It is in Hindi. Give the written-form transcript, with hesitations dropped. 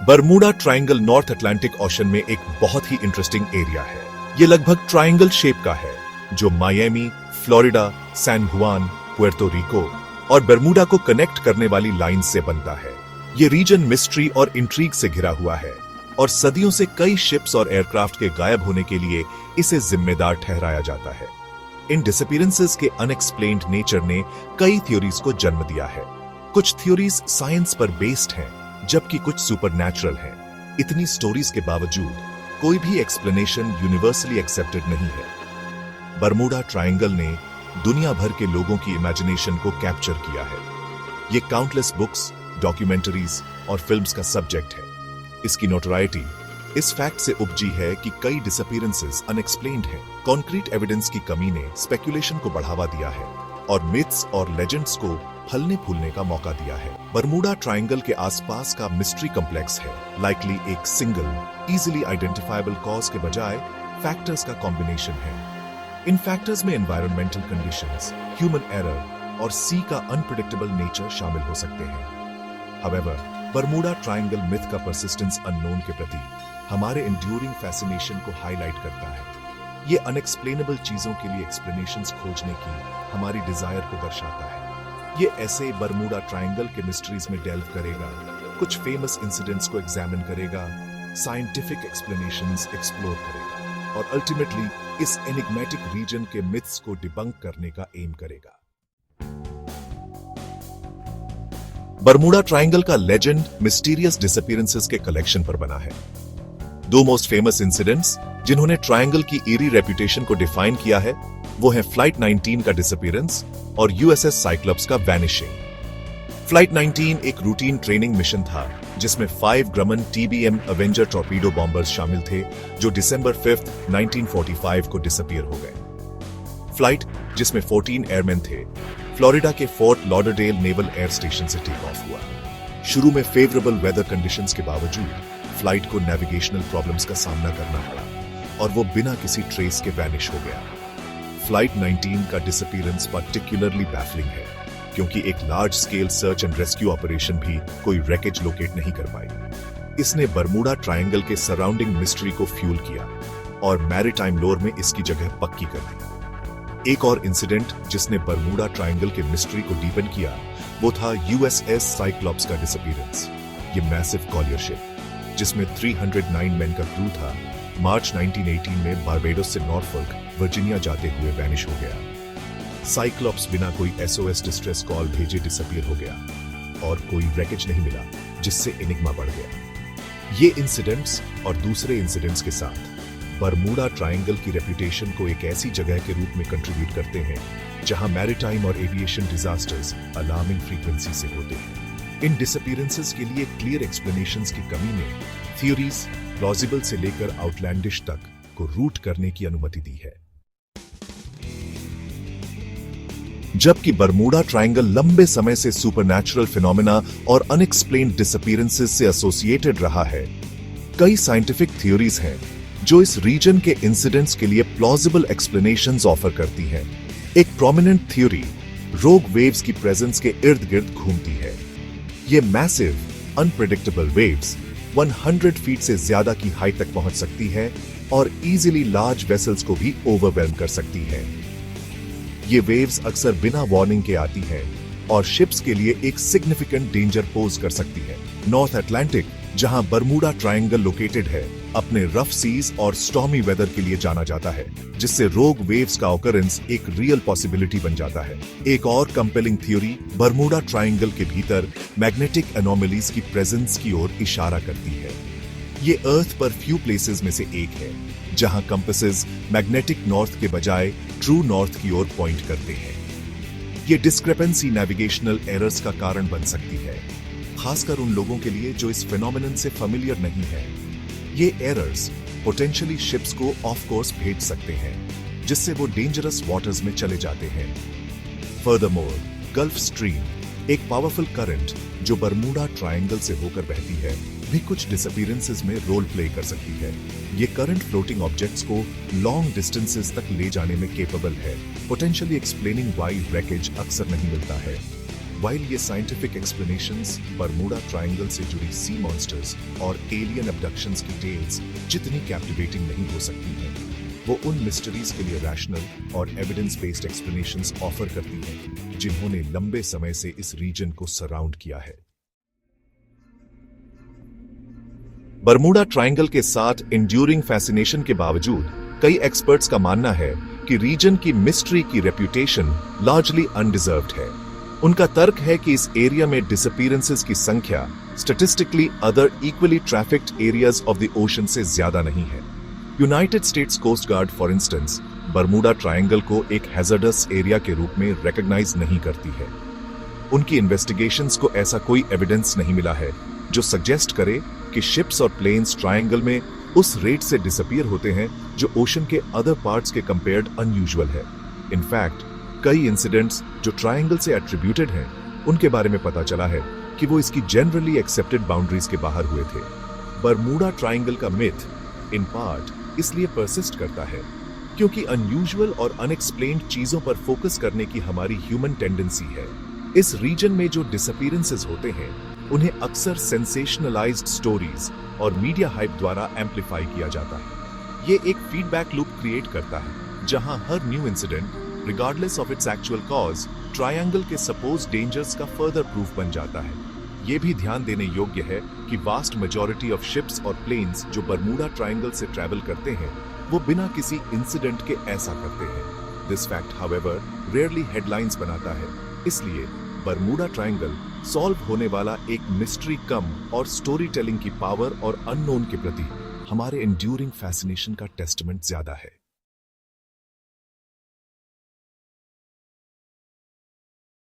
Bermuda triangle north Atlantic ocean में एक बहुत ही इंटरेस्टिंग एरिया है। ये लगभग ट्रायंगल शेप का है जो मायामी, फ्लोरिडा, सैन जुआन, पुएर्तो रिको और बरमूडा को कनेक्ट करने वाली लाइन से बनता है। ये रीजन मिस्ट्री और इंट्रीग से घिरा हुआ है और सदियों से कई शिप्स और एयरक्राफ्ट के गायब होने के लिए इसे जिम्मेदार ठहराया जाता है। इन डिसअपीयरेंसेस के अनएक्सप्लेन्ड नेचर ने कई थ्योरीज को जन्म दिया है। कुछ थ्योरीज साइंस पर बेस्ड हैं, जबकि कुछ सुपरनैचुरल हैं। इतनी स्टोरीज के बावजूद कोई भी एक्सप्लेनेशन यूनिवर्सली एक्सेप्टेड नहीं है। बरमूडा ट्रायंगल ने दुनिया भर के लोगों की इमेजिनेशन को कैप्चर किया है। ये काउंटलेस बुक्स, डॉक्यूमेंटरीज और फिल्म्स का सब्जेक्ट है। इसकी नोटोराइटी इस फैक्ट से उपजी है कि कई डिसअपीयरेंसेस अनएक्सप्लेन्ड हैं। कॉन्क्रीट एविडेंस की कमी ने स्पेकुलेशन को बढ़ावा दिया है और मिथ्स और लेजेंड्स को फलने फूलने का मौका दिया है। बरमूडा ट्रायंगल के आसपास का मिस्ट्री कॉम्प्लेक्स है लाइकली एक सिंगल इजीली आइडेंटिफाइबल कॉज के बजाय फैक्टर्स का कॉम्बिनेशन है। इन फैक्टर्स में एनवायरमेंटल कंडीशंस, ह्यूमन एरर और सी का अनप्रेडिक्टेबल नेचर शामिल हो सकते हैं। However, बरमूडा ट्रायंगल मिथ का परसिस्टेंस अननोन के प्रति हमारे एंड्यूरिंग फैसिनेशन को हाईलाइट करता है। ये अनएक्सप्लेनेबल चीजों के लिए एक्सप्लेनेशंस खोजने की हमारी डिजायर को दर्शाता है। ये ऐसे बरमूडा ट्रायंगल के मिस्ट्रीज में डेल्व करेगा, कुछ फेमस इंसिडेंट्स को एग्जामिन करेगा, साइंटिफिक एक्सप्लेनेशंस एक्सप्लोर करेगा और अल्टीमेटली इस एनिग्मेटिक रीजन के मिथ्स को डिबंक करने का एम करेगा। बरमूडा ट्रायंगल का लेजेंड मिस्टीरियस डिसअपीयरेंसेस के कलेक्शन पर बना है। दो मोस्ट फेमस इंसिडेंट्स जिन्होंने ट्रायंगल की ईरी रेपुटेशन को डिफाइन किया है वो है फ्लाइट 19 का डिसअपीयरेंस और यूएसएस साइक्लोप्स का वैनिशिंग। फ्लाइट 19 एक रूटीन ट्रेनिंग मिशन था जिसमें 5 ग्रमन TBM अवेंजर टॉर्पीडो बॉम्बर्स शामिल थे जो दिसंबर 5, 1945 को डिसअपीयर हो गए। फ्लाइट जिसमें 14 एयरमैन थे फ्लोरिडा के fort Lauderdale naval air station से टेक ऑफ हुआ। शुरू में फेवरेबल वेदर कंडीशंस के बावजूद फ्लाइट को नेविगेशनल प्रॉब्लम्स का सामना करना पड़ा और वो बिना किसी ट्रेस के वैनिश हो गया। फ्लाइट 19 का डिसअपीयरेंस पार्टिकुलरली बैफलिंग है क्योंकि एक large scale search and rescue operation भी कोई रैकेज लोकेट नहीं कर पाई। इसने बरमूडा ट्रायंगल के सराउंडिंग मिस्ट्री को फ्यूल किया और मैरीटाइम लोर में इसकी जगह पक्की कर दी। एक और इंसिडेंट जिसने बरमूडा ट्रायंगल के मिस्ट्री को डीपन किया वो था यूएसएस साइक्लोप्स का डिसअपीयरेंस। ये मैसिव कॉलियर शिप जिसमें 309 मैन का क्रू था मार्च 1918 में बारबेडोस से नॉर्फोल्क वर्जीनिया जाते हुए वैनिश हो गया। साइक्लोप्स बिना कोई SOS डिस्ट्रेस कॉल भेजे डिसअपीयर हो गया और कोई रैकेज नहीं मिला जिससे एनिग्मा बढ़ गया। ये इंसिडेंट्स और दूसरे इंसिडेंट्स के साथ बरमूडा ट्रायंगल की रेपुटेशन को एक ऐसी जगह के रूप में कंट्रीब्यूट करते हैं जहां मैरीटाइम और एविएशन डिजास्टर्स अलार्मिंग फ्रीक्वेंसी से होते हैं। इन डिसअपीयरेंसेस के लिए क्लियर एक्सप्लेनेशंस की कमी ने थ्योरीज प्लॉजिबल से लेकर आउटलैंडिश तक को रूट करने की अनुमति दी है। जबकि बरमूडा ट्रायंगल लंबे समय से सुपरनैचुरल फिनोमेना और अनएक्सप्लेन्ड डिसअपीयरेंसेस से एसोसिएटेड रहा है, कई साइंटिफिक थ्योरीज हैं जो इस रीजन के इंसिडेंट्स के लिए प्लॉजिबल एक्सप्लेनेशंस ऑफर करती हैं। एक प्रोमिनेंट थ्योरी रोग वेव्स की प्रेजेंस के इर्द गिर्द घूमती है। ये मैसिव अनप्रेडिक्टेबल वेव्स 100 फीट से ज्यादा की हाइट तक पहुंच सकती है और इजीली लार्ज वेसल्स को भी ओवरवेल्म कर सकती है। ये वेव्स अक्सर बिना वार्निंग के आती हैं और शिप्स के लिए एक सिग्निफिकेंट डेंजर पोज कर सकती है। नॉर्थ अटलांटिक जहां बरमूडा ट्रायंगल लोकेटेड है अपने रफ सीज और स्टॉर्मी वेदर के लिए जाना जाता है जिससे रोग वेव्स का ऑकरेंस एक रियल पॉसिबिलिटी बन जाता है। एक और कंपेलिंग थ्योरी बरमूडा ट्रायंगल के भीतर मैग्नेटिक एनोमलीज की प्रेजेंस की ओर इशारा करती है। ये अर्थ पर फ्यू प्लेसेस में से एक है जहां कंपासेस मैग्नेटिक नॉर्थ के बजाय ट्रू नॉर्थ की ओर पॉइंट करते हैं। ये डिस्क्रिपेंसी नेविगेशनल एरर्स का कारण बन सकती है, खासकर उन लोगों के लिए जो इस फेनोमेनन से फेमिलियर नहीं है। ये एरर्स पोटेंशियली शिप्स को ऑफ कोर्स भेज सकते हैं जिससे वो डेंजरस वाटर्स में चले जाते हैं। फर्दरमोर, गल्फ स्ट्रीम एक पावरफुल करंट जो बरमूडा ट्रायंगल से होकर बहती है भी कुछ डिसअपीयरेंसेस में रोल प्ले कर सकती है। ये करंट फ्लोटिंग ऑब्जेक्ट्स को लॉन्ग डिस्टेंसेस तक ले जाने में केपेबल है, पोटेंशियली एक्सप्लेनिंग व्हाई रैकेज अक्सर नहीं मिलता है। While ये साइंटिफिक एक्सप्लेनेशंस बरमूडा ट्रायंगल से जुड़ी सी मॉन्स्टर्स और एलियन अबडक्शंस की टेल्स जितनी कैप्टिवेटिंग नहीं हो सकती हैं, वो उन मिस्टरीज के लिए रैशनल और एविडेंस बेस्ड एक्सप्लेनेशंस ऑफर करती हैं जिन्होंने लंबे समय से इस रीजन को सराउंड किया है। बरमूडा ट्रायंगल के साथ एंड्यूरिंग फैसिनेशन के बावजूद कई एक्सपर्ट्स का मानना है कि रीजन की मिस्ट्री की रेप्यूटेशन लार्जली अनडिजर्व्ड है। उनका तर्क है कि इस एरिया में डिसअपीयरेंसेस की संख्या statistically other equally trafficked areas of the ocean से ज्यादा नहीं है। United States coast guard for instance Bermuda triangle को एक हैजर्डस एरिया के रूप में रिकॉग्नाइज नहीं करती है। उनकी इन्वेस्टिगेशंस को ऐसा कोई एविडेंस नहीं मिला है जो सजेस्ट करे कि शिप्स और प्लेन्स ट्रायंगल में उस रेट से डिसअपीयर होते हैं जो ओशन के अदर पार्ट्स के कंपेयर्ड अनयूजुअल है। इनफैक्ट कई इंसिडेंट्स जो ट्रायंगल से एट्रीब्यूटेड हैं, उनके बारे में पता चला है कि वो इसकी जनरली एक्सेप्टेड बाउंड्रीज के बाहर हुए थे। बरमूडा ट्रायंगल का मिथ इन पार्ट इसलिए परसिस्ट करता है क्योंकि अनयूजुअल और अनएक्सप्लेन्ड चीजों पर फोकस करने की हमारी ह्यूमन टेंडेंसी है। इस रीजन में जो डिसअपीयरेंसेस होते हैं उन्हें अक्सर सेंसेशनलाइज्ड स्टोरीज और मीडिया हाइप द्वारा एम्पलीफाई किया जाता है। ये एक फीडबैक लूप क्रिएट करता है जहां हर new incident regardless of its actual cause triangle के सपोज डेंजर्स का फर्दर प्रूफ बन जाता है। ये भी ध्यान देने योग्य है कि वास्ट मेजॉरिटी ऑफ शिप्स और प्लेन्स जो बरमूडा ट्रायंगल से ट्रैवल करते हैं वो बिना किसी इंसिडेंट के ऐसा करते हैं। This fact however rarely headlines बनाता है, इसलिए बरमूडा ट्रायंगल सॉल्व होने वाला एक मिस्ट्री कम और स्टोरी टेलिंग की पावर और अननोन के प्रति हमारे एंड्यूरिंग फैसिनेशन का टेस्टमेंट ज्यादा है।